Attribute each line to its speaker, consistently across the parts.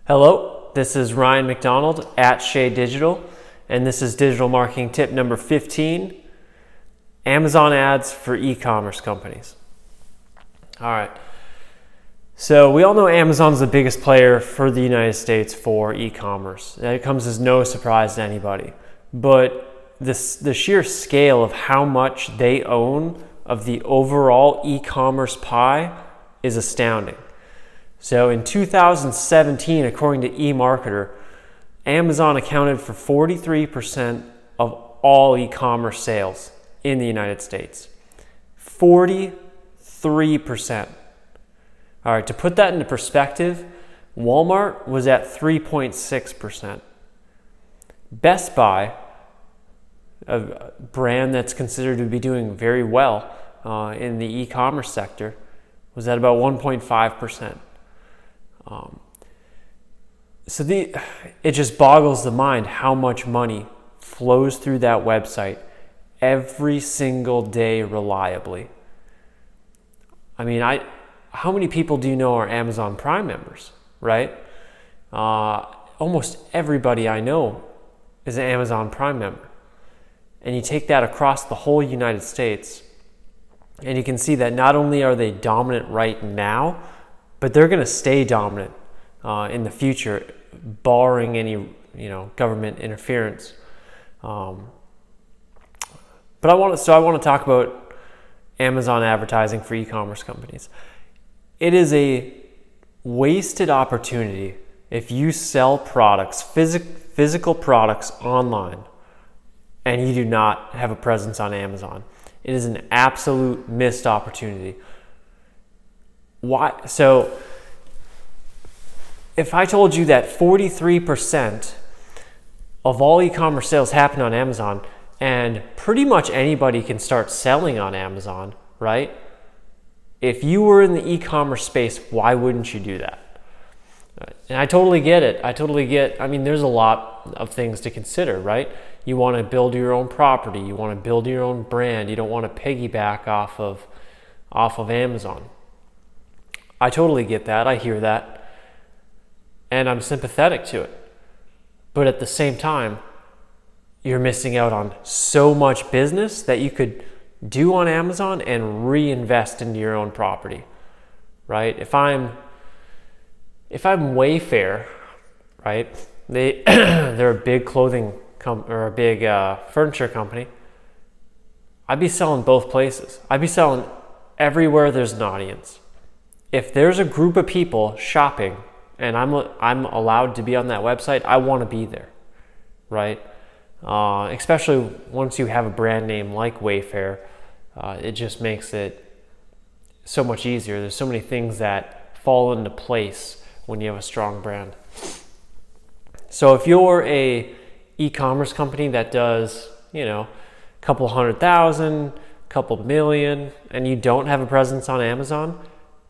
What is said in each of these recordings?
Speaker 1: Hello, this is Ryan McDonald at Shea Digital, and this is digital marketing tip number 15, Amazon ads for e-commerce companies. All right, so we all know Amazon's the biggest player for the United States for e-commerce. That comes as no surprise to anybody, but the sheer scale of how much they own of the overall e-commerce pie is astounding. So in 2017, according to eMarketer, Amazon accounted for 43% of all e-commerce sales in the United States. 43%. All right, to put that into perspective, Walmart was at 3.6%. Best Buy, a brand that's considered to be doing very well in the e-commerce sector, was at about 1.5%. It just boggles the mind how much money flows through that website every single day reliably. I mean, how many people do you know are Amazon Prime members, right? Almost everybody I know is an Amazon Prime member. And you take that across the whole United States, and you can see that not only are they dominant right now, but they're going to stay dominant in the future, barring any government interference. But I want to talk about Amazon advertising for e-commerce companies. It is a wasted opportunity if you sell products, physical products online, and you do not have a presence on Amazon. It is an absolute missed opportunity. Why? So if I told you that 43% of all e-commerce sales happen on Amazon, and pretty much anybody can start selling on Amazon, right? If you were in the e-commerce space, why wouldn't you do that? And I totally get it. I mean, there's a lot of things to consider, right? You want to build your own property. You want to build your own brand. You don't want to piggyback off of Amazon. I totally get that. I hear that. And I'm sympathetic to it. But at the same time, you're missing out on so much business that you could do on Amazon and reinvest into your own property, right? If I'm Wayfair, right? They're a big clothing or a big furniture company. I'd be selling both places. I'd be selling everywhere there's an audience. If there's a group of people shopping and I'm allowed to be on that website, I want to be there, right? Especially once you have a brand name like Wayfair, it just makes it so much easier. There's so many things that fall into place when you have a strong brand. So if you're a e-commerce company that does, a couple 100,000, couple million, and you don't have a presence on Amazon,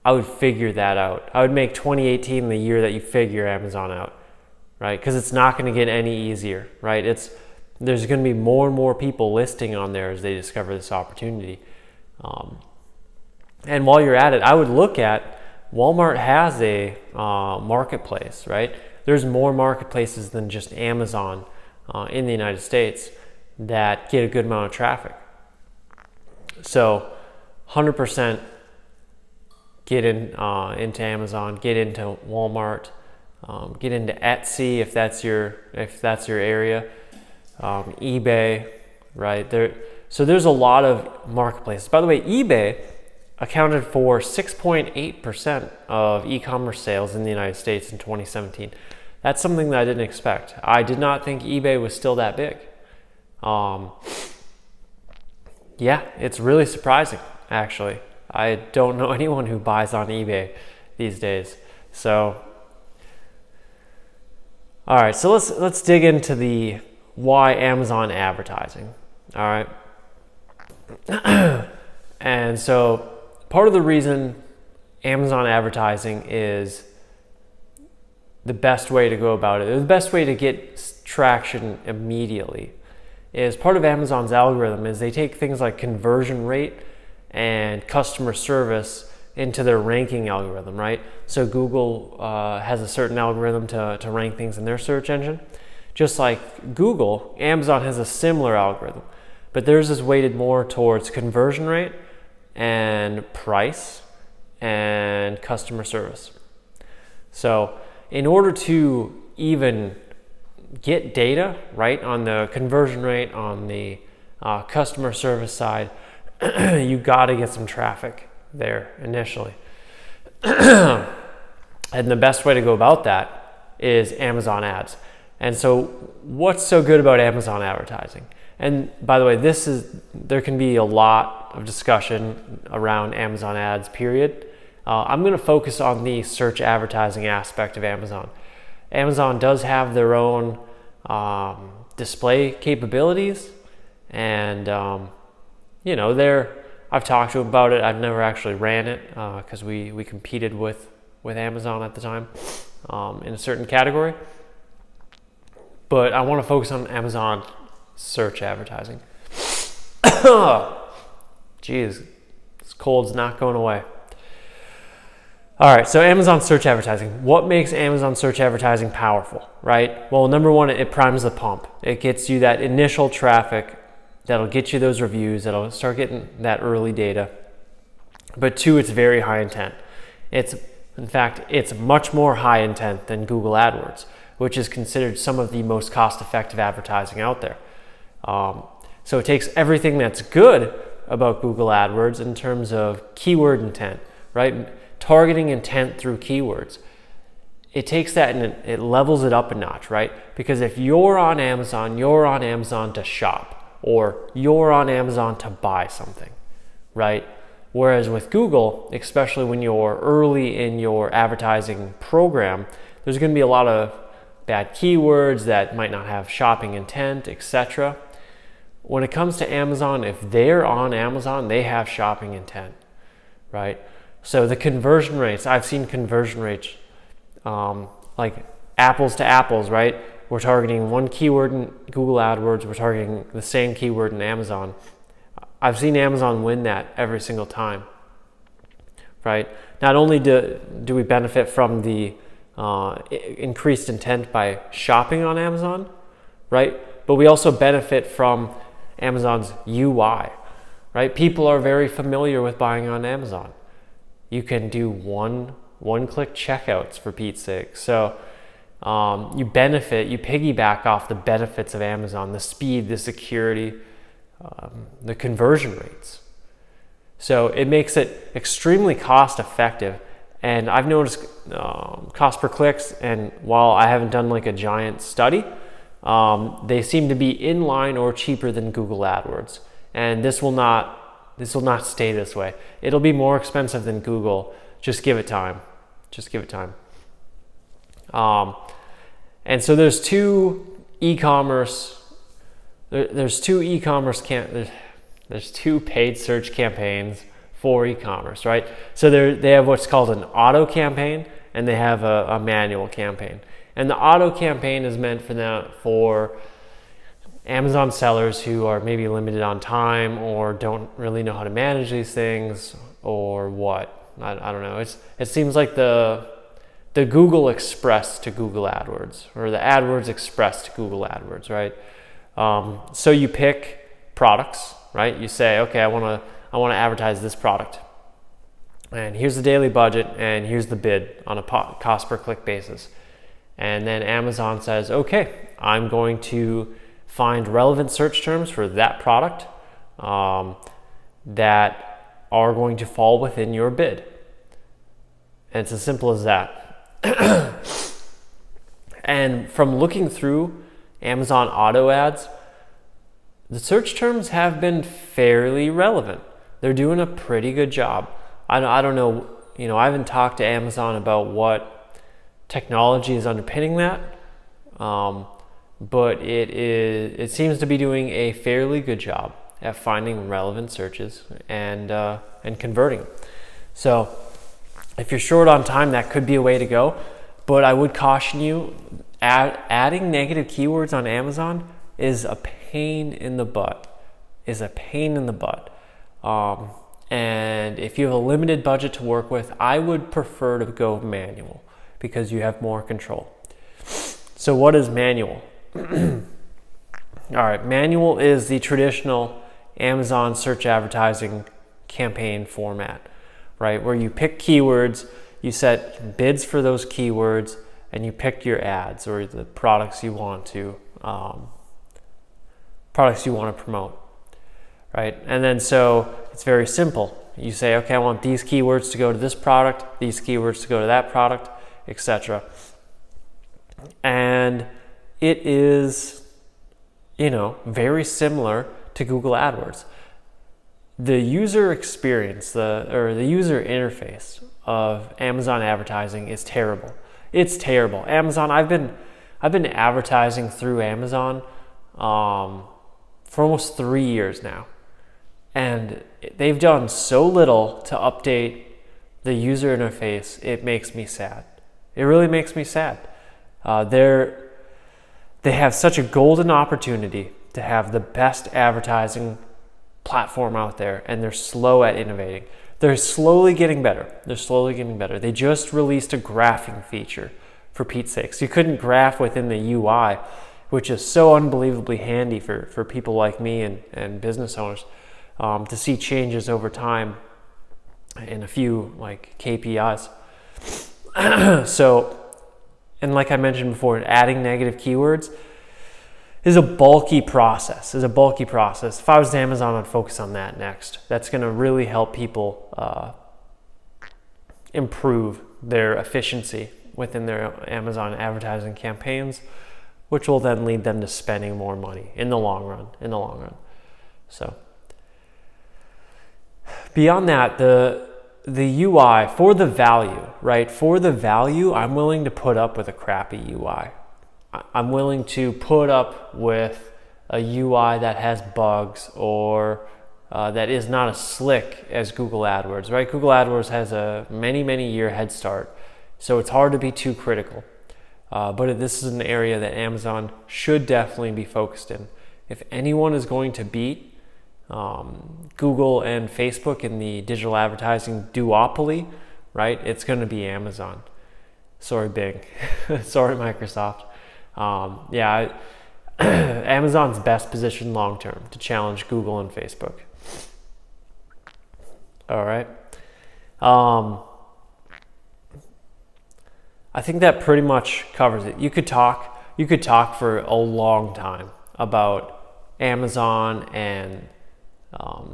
Speaker 1: I would figure that out. I would make 2018 the year that you figure Amazon out, right? Because it's not going to get any easier, right? There's going to be more and more people listing on there as they discover this opportunity. And while you're at it, I would look at Walmart has a marketplace, right? There's more marketplaces than just Amazon in the United States that get a good amount of traffic. So 100% get into Amazon, get into Walmart, get into Etsy if that's your area, eBay, right? So there's a lot of marketplaces. By the way, eBay accounted for 6.8% of e-commerce sales in the United States in 2017. That's something that I didn't expect. I did not think eBay was still that big. Yeah, it's really surprising, actually. I don't know anyone who buys on eBay these days. So, all right, so let's dig into the why Amazon advertising. All right. And so part of the reason Amazon advertising is the best way to go about it, the best way to get traction immediately, is part of Amazon's algorithm is they take things like conversion rate and customer service into their ranking algorithm, right? So Google has a certain algorithm to rank things in their search engine. Just like Google, Amazon has a similar algorithm, but theirs is weighted more towards conversion rate and price and customer service. So in order to even get data, right, on the conversion rate, on the customer service side, you got to get some traffic there initially. And the best way to go about that is Amazon ads. And so what's so good about Amazon advertising? And by the way, there can be a lot of discussion around Amazon ads, period. I'm going to focus on the search advertising aspect of Amazon. Amazon does have their own display capabilities, and you know, I've talked to them about it. I've never actually ran it because we competed with Amazon at the time in a certain category. But I want to focus on Amazon search advertising. Jeez, this cold's not going away. All right, so Amazon search advertising. What makes Amazon search advertising powerful, right? Well, number one, it primes the pump. It gets you that initial traffic that'll get you those reviews, that'll start getting that early data. But two, it's very high intent. In fact, it's much more high intent than Google AdWords, which is considered some of the most cost-effective advertising out there. So it takes everything that's good about Google AdWords in terms of keyword intent, right? Targeting intent through keywords. It takes that and it levels it up a notch, right? Because if you're on Amazon to shop, or you're on Amazon to buy something, right? Whereas with Google, especially when you're early in your advertising program, there's going to be a lot of bad keywords that might not have shopping intent, etc. When it comes to Amazon, if they're on Amazon, they have shopping intent, right? So the conversion rates, I've seen conversion rates like apples to apples, right? We're targeting one keyword in Google AdWords, we're targeting the same keyword in Amazon. I've seen Amazon win that every single time, right? Not only do we benefit from the increased intent by shopping on Amazon, right? But we also benefit from Amazon's UI, right? People are very familiar with buying on Amazon. You can do one-click checkouts, for Pete's sake. So you piggyback off the benefits of Amazon, the speed, the security, the conversion rates. So it makes it extremely cost effective. And I've noticed cost per clicks, and while I haven't done like a giant study, they seem to be in line or cheaper than Google AdWords. And this will not stay this way. It'll be more expensive than Google. Just give it time. Just give it time. And so there's two e-commerce. There's two paid search campaigns for e-commerce, right? So they have what's called an auto campaign, and they have a manual campaign. And the auto campaign is meant for Amazon sellers who are maybe limited on time or don't really know how to manage these things, or what. I don't know. It seems like the Google Express to Google AdWords, or the AdWords Express to Google AdWords, right? So you pick products, right? You say, okay, I want to advertise this product, and here's the daily budget, and here's the bid on a cost per click basis. And then Amazon says, okay, I'm going to find relevant search terms for that product that are going to fall within your bid. And it's as simple as that. And from looking through Amazon auto ads, the search terms have been fairly relevant. They're doing a pretty good job. I don't know, I haven't talked to Amazon about what technology is underpinning that, but it seems to be doing a fairly good job at finding relevant searches and converting. So if you're short on time, that could be a way to go. But I would caution you, adding negative keywords on Amazon is a pain in the butt. And if you have a limited budget to work with, I would prefer to go manual because you have more control. So what is manual? All right, manual is the traditional Amazon search advertising campaign format, right? Where you pick keywords, you set bids for those keywords, and you pick your ads or the products you want to promote, right? And then so it's very simple. You say, okay, I want these keywords to go to this product, these keywords to go to that product, etc. And it is, very similar to Google AdWords. The user experience, the user interface of Amazon advertising is terrible. It's terrible. Amazon, I've been advertising through Amazon for almost 3 years now. And they've done so little to update the user interface, it makes me sad. It really makes me sad. They have such a golden opportunity to have the best advertising platform out there, and they're slow at innovating. They're slowly getting better. They just released a graphing feature, for Pete's sakes. You couldn't graph within the UI, which is so unbelievably handy for people like me and business owners to see changes over time in a few KPIs. So, and like I mentioned before, adding negative keywords is a bulky process. If I was to Amazon, I'd focus on that next. That's going to really help people improve their efficiency within their Amazon advertising campaigns, which will then lead them to spending more money in the long run. So beyond that, the UI for the value, right? For the value, I'm willing to put up with a crappy UI. I'm willing to put up with a UI that has bugs or that is not as slick as Google AdWords, right? Google AdWords has a many year head start, so it's hard to be too critical. But this is an area that Amazon should definitely be focused in. If anyone is going to beat Google and Facebook in the digital advertising duopoly, right, it's going to be Amazon. Sorry, Bing. Sorry, Microsoft. Amazon's best positioned long term to challenge Google and Facebook. All right. I think that pretty much covers it. You could talk for a long time about Amazon and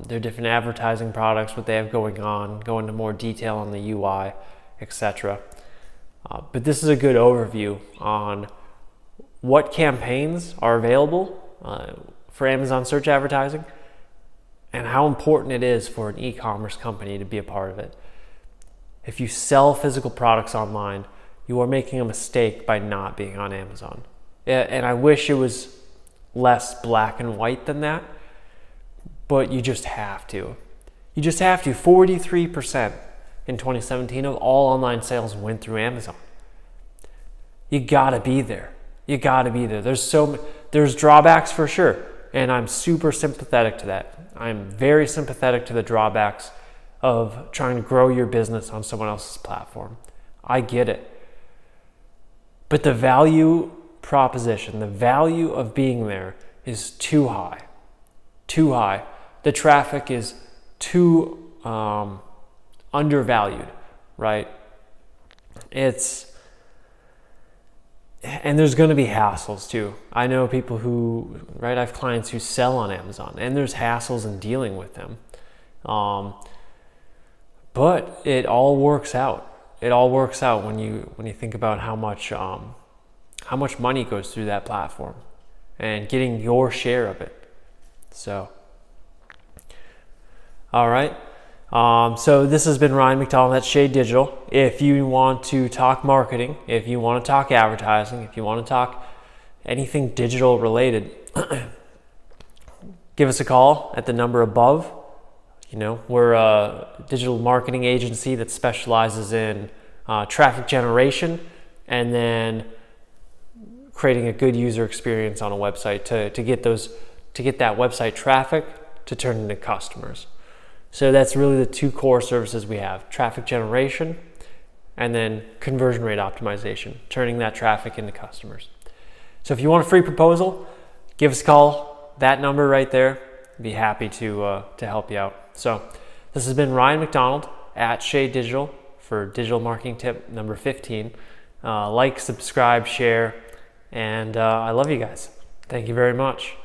Speaker 1: their different advertising products, what they have going on, go into more detail on the UI, etc. But this is a good overview on what campaigns are available for Amazon search advertising and how important it is for an e-commerce company to be a part of it. If you sell physical products online, you are making a mistake by not being on Amazon. And I wish it was less black and white than that, but you just have to. 43% in 2017 of all online sales went through Amazon. You gotta be there. There's drawbacks for sure, and I'm super sympathetic to that. I'm very sympathetic to the drawbacks of trying to grow your business on someone else's platform. I get it. But the value proposition, the value of being there is too high. The traffic is too undervalued, right? And there's going to be hassles too. I know people I have clients who sell on Amazon, and there's hassles in dealing with them. But it all works out. When you think about how much money goes through that platform and getting your share of it. So, all right. So this has been Ryan McDonald at Shade Digital. If you want to talk marketing, if you want to talk advertising, if you want to talk anything digital related, give us a call at the number above. We're a digital marketing agency that specializes in traffic generation and then creating a good user experience on a website to get that website traffic to turn into customers. So that's really the two core services we have: traffic generation and then conversion rate optimization, turning that traffic into customers. So if you want a free proposal, give us a call, that number right there. I'd be happy to help you out. So this has been Ryan McDonald at Shade Digital for digital marketing tip number 15. Like, subscribe, share, and I love you guys. Thank you very much.